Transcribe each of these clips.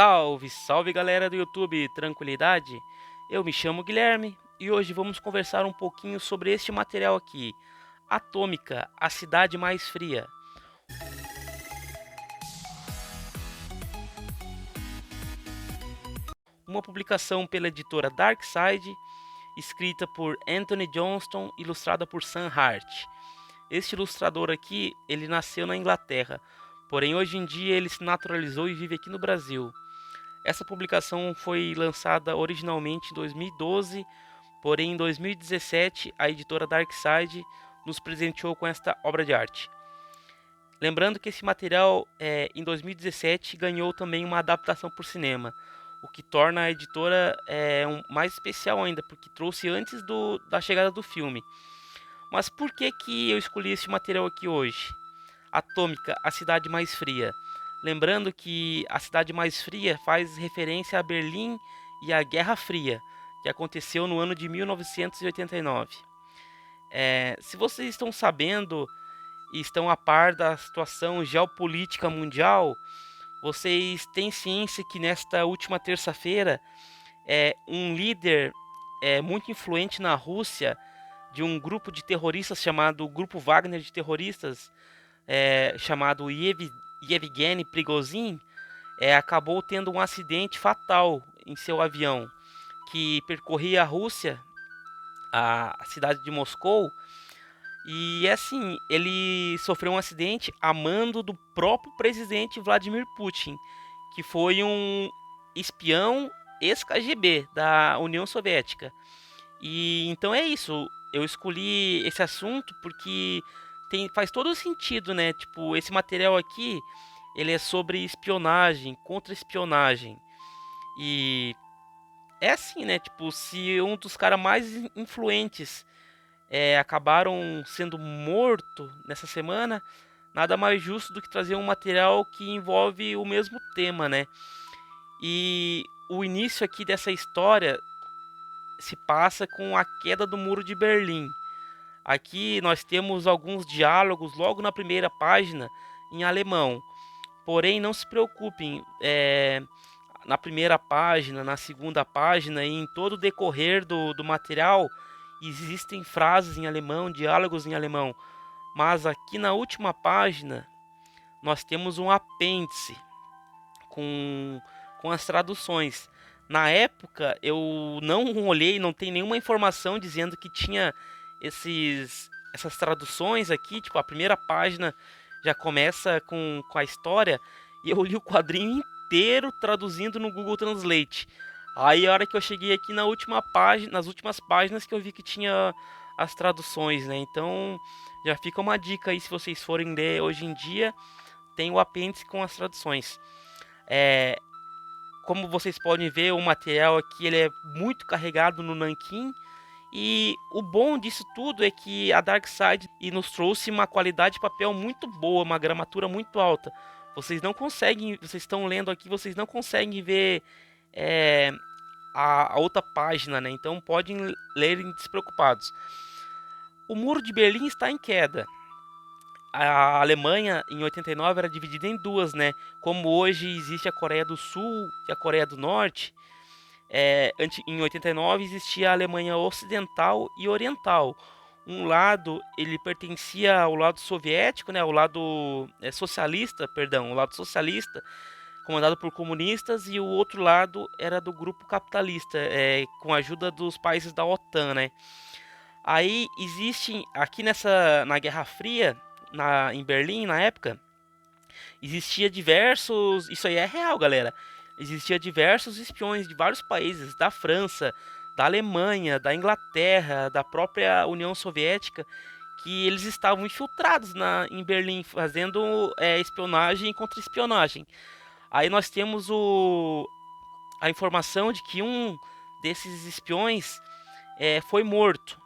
Salve, salve galera do YouTube, tranquilidade? Eu me chamo Guilherme e hoje vamos conversar um pouquinho sobre este material aqui, Atômica, a cidade mais fria. Uma publicação pela editora Darkside, escrita por Anthony Johnston, ilustrada por Sam Hart. Este ilustrador aqui, ele nasceu na Inglaterra, porém hoje em dia ele se naturalizou e vive aqui no Brasil. Essa publicação foi lançada originalmente em 2012, porém em 2017 a editora Darkside nos presenteou com esta obra de arte. Lembrando que esse material em 2017 ganhou também uma adaptação por cinema, o que torna a editora mais especial ainda, porque trouxe antes da chegada do filme. Mas por que eu escolhi esse material aqui hoje? Atômica, a cidade mais fria. Lembrando que a cidade mais fria faz referência a Berlim e à Guerra Fria, que aconteceu no ano de 1989. Se vocês estão sabendo e estão a par da situação geopolítica mundial, vocês têm ciência que nesta última terça-feira, um líder muito influente na Rússia, de um grupo de terroristas chamado Grupo Wagner de Terroristas, chamado Yevgeny Prigozhin, acabou tendo um acidente fatal em seu avião, que percorria a Rússia, a cidade de Moscou, e assim, ele sofreu um acidente a mando do próprio presidente Vladimir Putin, que foi um espião ex-KGB da União Soviética. E então é isso. Eu escolhi esse assunto porque faz todo sentido, né? Tipo, esse material aqui, ele é sobre espionagem, contra-espionagem. E é assim, né? Tipo, se um dos caras mais influentes acabaram sendo morto nessa semana, nada mais justo do que trazer um material que envolve o mesmo tema, né? E o início aqui dessa história se passa com a queda do Muro de Berlim. Aqui nós temos alguns diálogos logo na primeira página em alemão. Porém, não se preocupem, na primeira página, na segunda página e em todo o decorrer do material existem frases em alemão, diálogos em alemão. Mas aqui na última página nós temos um apêndice com as traduções. Na época eu não olhei, não tem nenhuma informação dizendo que tinha essas traduções aqui. Tipo, a primeira página já começa com a história e eu li o quadrinho inteiro traduzindo no Google Translate. Aí a hora que eu cheguei aqui na última página, nas últimas páginas que eu vi que tinha as traduções, né? Então já fica uma dica aí se vocês forem ler hoje em dia, tem o apêndice com as traduções. É, Como vocês podem ver, o material aqui ele é muito carregado no nanquim. E o bom disso tudo é que a Darkside nos trouxe uma qualidade de papel muito boa, uma gramatura muito alta. Vocês não conseguem, vocês estão lendo aqui, vocês não conseguem ver é, a outra página, né? Então podem ler despreocupados. O Muro de Berlim está em queda. A Alemanha em 89 era dividida em duas, né? Como hoje existe a Coreia do Sul e a Coreia do Norte, em 89 existia a Alemanha Ocidental e Oriental. Um lado ele pertencia ao lado soviético, né? Ao lado socialista, perdão, o lado socialista, comandado por comunistas, e o outro lado era do grupo capitalista, com a ajuda dos países da OTAN, né? Aí existe aqui na Guerra Fria, em Berlim na época, existia diversos, isso aí é real, galera. Existia diversos espiões de vários países, da França, da Alemanha, da Inglaterra, da própria União Soviética, que eles estavam infiltrados em Berlim, fazendo espionagem contra espionagem. Aí nós temos a informação de que um desses espiões foi morto,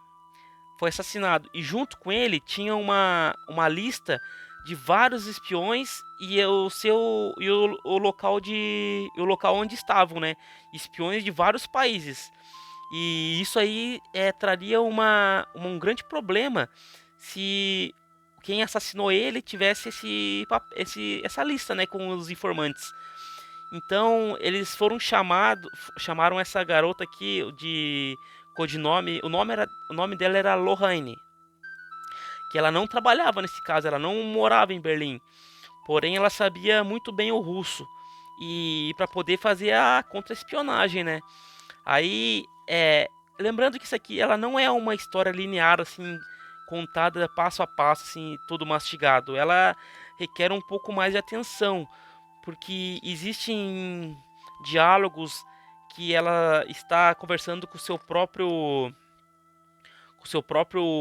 foi assassinado. E junto com ele tinha uma lista de vários espiões e o local onde estavam, né? Espiões de vários países. E isso aí traria um grande problema se quem assassinou ele tivesse essa lista, né, com os informantes. Então eles chamaram essa garota aqui de codinome, o nome dela era Lohane, que ela não trabalhava nesse caso, ela não morava em Berlim, porém ela sabia muito bem o russo e para poder fazer a contra-espionagem, né? Aí, lembrando que isso aqui, ela não é uma história linear, assim, contada passo a passo, assim, tudo mastigado. Ela requer um pouco mais de atenção, porque existem diálogos que ela está conversando com o seu próprio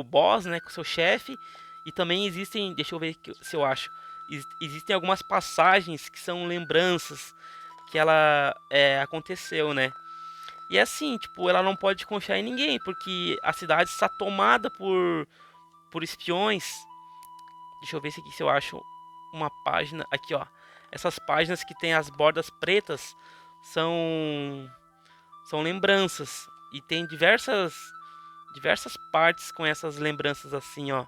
boss, né, com o seu chefe, e também existem, deixa eu ver se eu acho, existem algumas passagens que são lembranças que ela aconteceu, né? E é assim, tipo, ela não pode confiar em ninguém, porque a cidade está tomada por espiões. Deixa eu ver se eu acho uma página. Aqui, ó. Essas páginas que tem as bordas pretas são, são lembranças. E tem diversas partes com essas lembranças assim, ó.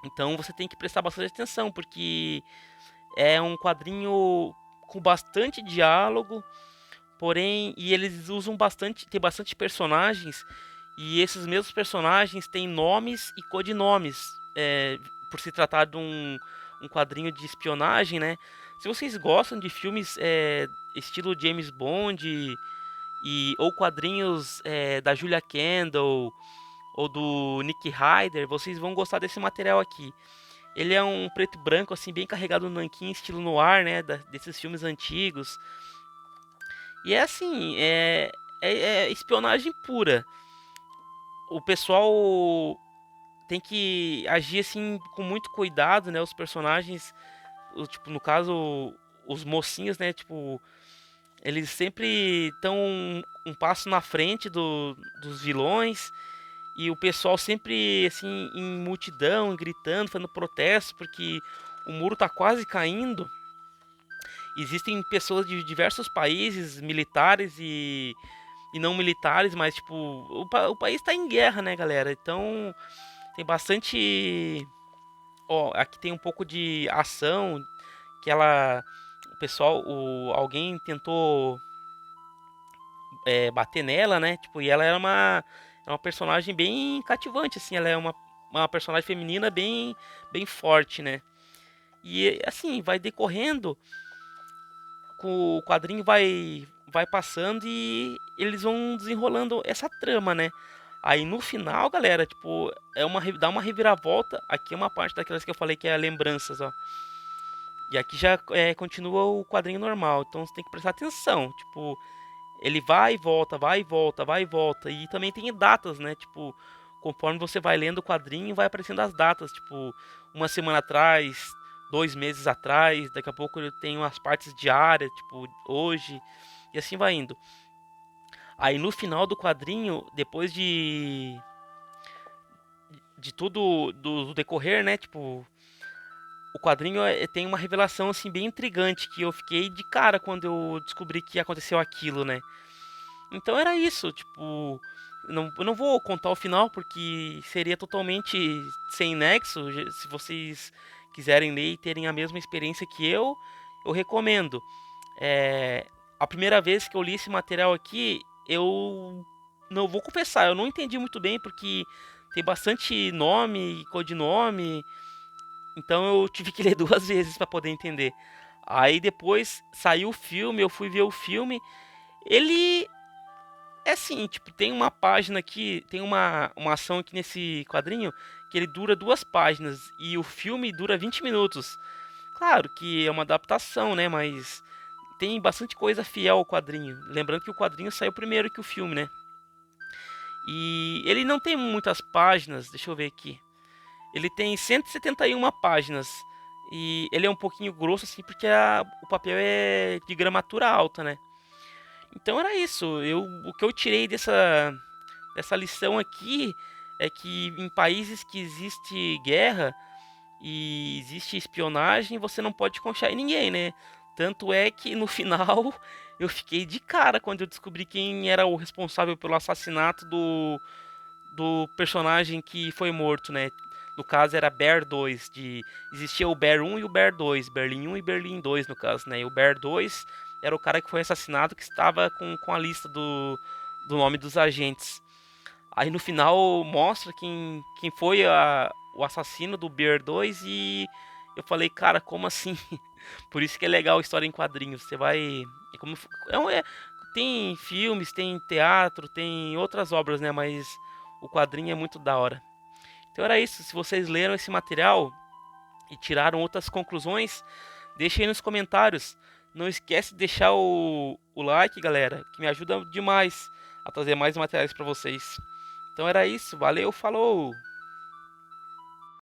Então você tem que prestar bastante atenção, porque é um quadrinho com bastante diálogo. Porém, e eles usam bastante, tem bastante personagens, e esses mesmos personagens têm nomes e codinomes, por se tratar de um quadrinho de espionagem, né? Se vocês gostam de filmes estilo James Bond ou quadrinhos da Julia Kendall ou do Nick Ryder, vocês vão gostar desse material aqui. Ele é um preto e branco, assim, bem carregado no nanquim, estilo noir, né? Desses filmes antigos. E é assim, é espionagem pura. O pessoal tem que agir assim com muito cuidado, né? Os personagens, tipo, no caso, os mocinhos, né? Tipo, eles sempre estão um passo na frente dos vilões. E o pessoal sempre assim em multidão, gritando, fazendo protesto, porque o muro tá quase caindo. Existem pessoas de diversos países, militares e não militares, mas tipo, o país tá em guerra, né, galera? Então tem bastante. Ó, aqui tem um pouco de ação que ela. O pessoal, alguém tentou bater nela, né? Tipo, e ela é uma personagem bem cativante, assim, ela é uma personagem feminina bem forte, né? E assim, vai decorrendo, o quadrinho vai passando e eles vão desenrolando essa trama, né? Aí no final, galera, tipo, dá uma reviravolta. Aqui é uma parte daquelas que eu falei que é lembranças, ó. E aqui já continua o quadrinho normal. Então você tem que prestar atenção. Tipo, ele vai e volta, vai e volta, vai e volta. E também tem datas, né? Tipo, conforme você vai lendo o quadrinho, vai aparecendo as datas. Tipo, uma semana atrás, 2 meses atrás. Daqui a pouco ele tem umas partes diárias, tipo, hoje. E assim vai indo. Aí no final do quadrinho, depois de tudo do decorrer, né? Tipo, o quadrinho tem uma revelação assim bem intrigante que eu fiquei de cara quando eu descobri que aconteceu aquilo, né? Então era isso, tipo, eu não vou contar o final porque seria totalmente sem nexo. Se vocês quiserem ler e terem a mesma experiência que eu recomendo. É, a primeira vez que eu li esse material aqui, eu não vou confessar, eu não entendi muito bem porque tem bastante nome e codinome, então eu tive que ler duas vezes para poder entender. Aí depois saiu o filme, eu fui ver o filme. Ele é assim, tipo, tem uma página aqui, tem uma ação aqui nesse quadrinho que ele dura 2 páginas e o filme dura 20 minutos. Claro que é uma adaptação, né? Mas tem bastante coisa fiel ao quadrinho. Lembrando que o quadrinho saiu primeiro que o filme, né? E ele não tem muitas páginas, deixa eu ver aqui. Ele tem 171 páginas. E ele é um pouquinho grosso, assim, porque o papel é de gramatura alta, né? Então era isso. O que eu tirei dessa lição aqui é que em países que existe guerra e existe espionagem, você não pode confiar em ninguém, né? Tanto é que no final eu fiquei de cara quando eu descobri quem era o responsável pelo assassinato do personagem que foi morto, né? No caso era Bear 2, existia o Bear 1 e o Bear 2, Berlim 1 e Berlim 2 no caso, né? E o Bear 2 era o cara que foi assassinado, que estava com a lista do nome dos agentes. Aí no final mostra quem foi o assassino do Bear 2 e eu falei, cara, como assim? Por isso que é legal a história em quadrinhos. Você vai. É como, tem filmes, tem teatro, tem outras obras, né? Mas o quadrinho é muito da hora. Então era isso. Se vocês leram esse material e tiraram outras conclusões, deixem aí nos comentários. Não esquece de deixar o like, galera, que me ajuda demais a trazer mais materiais para vocês. Então era isso. Valeu, falou!